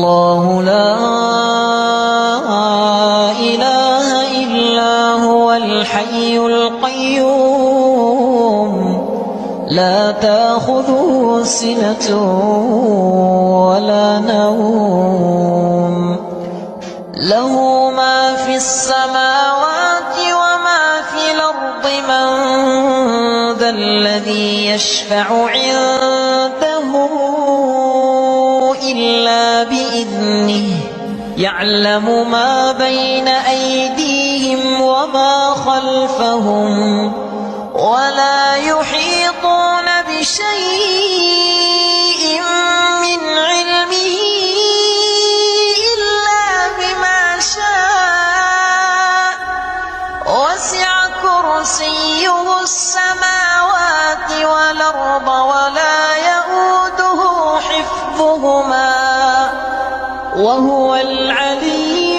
الله لا إله إلا هو الحي القيوم لا تأخذه سنة ولا نوم له ما في السماوات وما في الأرض من ذا الذي يشفع عنده إلا بإذنه يعلم ما بين أيديهم وما خلفهم ولا يحيطون بشيء من علمه إلا بما شاء وسع كرسيه السماوات والأرض ولا يئوده حفظهما وهو العلي